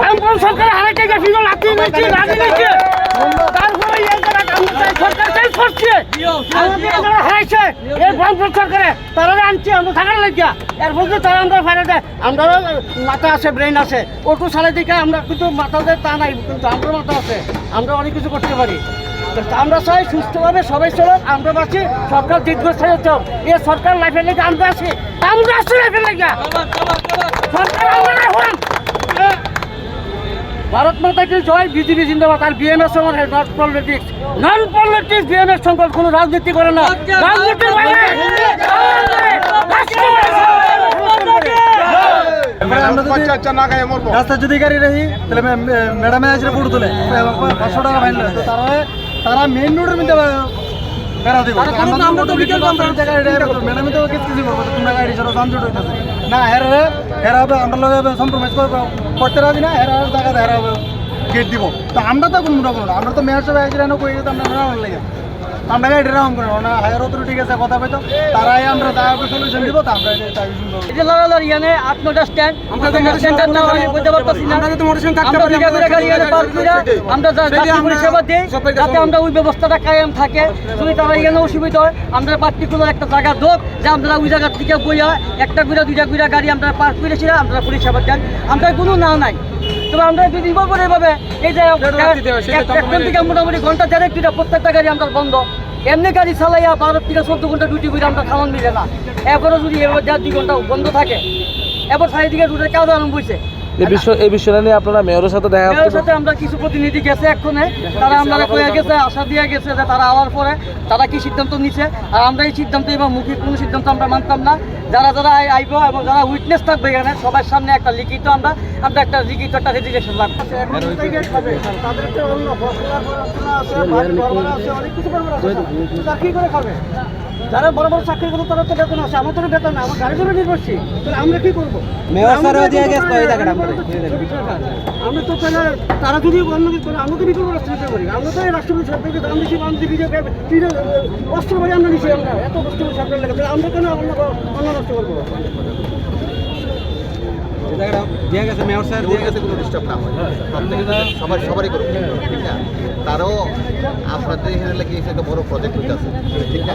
বামপন্থী সরকার হারাইতে গেছে লাঠি নিচ্ছে লাঠি নিচ্ছে তারপরে এই জায়গাটা সরকার চেঞ্জ করছে আমাদের যারা হারাইছে এই বামপন্থী সরকারে তারা আনছে আমরা থাকার লাগিয়া এর মধ্যে তারা আমরা ফেলে দেয় আমরাও মাথা আছে ব্রেন আছে ওটু সালাই দিকে আমরা কিন্তু মাথাতে তা নাই কিন্তু আমরা মাথা আছে আমরা অনেক কিছু করতে পারি আমরা চাই সুস্থভাবে সবাই চলো আমরা বাঁচি সরকার দীর্ঘস্থায়ী হতে হবে এই সরকার লাইফের লেগে আমরা আছি লাইফের লেগে সরকার আমরা এখন ভারত মাতা কি জয় বিজেপি জিন্দাবাদ আর বিএমএস নন পলিটিক্স বিএমএস সংকট কোনো রাজনীতি করে না রাজনীতি করে রাস্তা যদি গাড়ি রাখি তাহলে ম্যাডামে আসলে ফটো তোলে 500 টাকা ফাইন লাগে তারা মেইন রোডের মধ্যে বেড়া দিব আমরা তো বিকেল ম্যাডামে তো কিছু করবো তোমরা গাড়ি ছাড়া যানজট হইতেছে না হেরা হবে আমরা লগে কম্প্রোমাইজ করতে রাজি না হেরা জায়গা হেরা হবে গেট দিব তো আমরা তো কোনো না আমরা তো মেয়র সাহেব আইছিলেন কই যেতাম আমরা রাউন্ড লাগে আমরা গাড়ি রাউন্ড করবো না হায়ার অথরিটি ঠিক আছে কথা বলতো তারাই আমরা দাঁড়াবে সলিউশন দিব তো আমরা এই যে লড়ালড়ি এনে 8-9টা স্ট্যান্ড আমরা তো স্ট্যান্ডার না হলে বলতে পারতাছি না আমরা তো মোটরসাইকেল থাকতে পারি আমরা গাড়ি এনে পার কইরা আমরা যাত্রী পরিষেবা দেই যাতে আমরা ওই ব্যবস্থাটা কায়েম থাকে যদি তারা এখানে অসুবিধা হয় আমরা পার্টিকুলার একটা জায়গা দোক যে আমরা ওই জায়গা থেকে বইয়া একটা গুড়া দুইটা গুড়া গাড়ি আমরা পার করেছি আমরা পরিষেবা দেন আমরা কোনো না নাই তবে আমরা যদি নির্ভর করে এভাবে এই যে এখন থেকে মোটামুটি ঘন্টা 1.5 প্রত্যেকটা গাড়ি আমরা বন্ধ এমনি গাড়ি চালাইয়া 12 থেকে 14 ঘন্টা ডিউটি করে আমরা খাওয়ান মিলে না এরপরে যদি এবার 1.5-2 ঘন্টা বন্ধ থাকে এবার চারিদিকে রুটের কাজ আরম্ভ হয়েছে এই বিষয়টা নিয়ে আপনারা মেয়রের সাথে দেখা মেয়রের সাথে আমরা কিছু প্রতিনিধি গেছে এক্ষণে তারা আমরা কয়ে গেছে আশা দিয়ে গেছে যে তারা আওয়ার পরে তারা কি সিদ্ধান্ত নিছে আর আমরা এই সিদ্ধান্ত এবং মৌখিক কোনো সিদ্ধান্ত আমরা মানতাম না যারা আইব এবং যারা উইটনেস থাকবে এখানে সবার সামনে একটা লিখিত আমরা একটা লিখিত একটা রেজিগনেশন লাগবে তাদের তো অন্য আছে অনেক কিছু কি করে খাবে যারা বড় বড় চাকরি করবো তারা তো বেতন আছে আমার তো বেতন না আমার গাড়ি জন্য নির্ভরশীল তাহলে আমরা কি করবো আমরা তো তাহলে তারা যদি অন্য কিছু করে আমরা তো বিকল্প রাস্তা নিতে পারি আমরা তো এই রাষ্ট্রপতি সরকারকে দাম দিচ্ছি বাম দিবি অস্ত্র বাড়ি আমরা নিচ্ছি আমরা এত কষ্ট করে সরকার লেগে তাহলে আমরা কেন অন্য রাষ্ট্র করবো দিয়ে গেছে মেয়র স্যার দিয়ে গেছে কোনো ডিস্টার্ব না হয় সবারই করবে ঠিক না তারও আপনাদের এখানে লেগে একটা বড় প্রজেক্ট হইতে আছে ঠিক না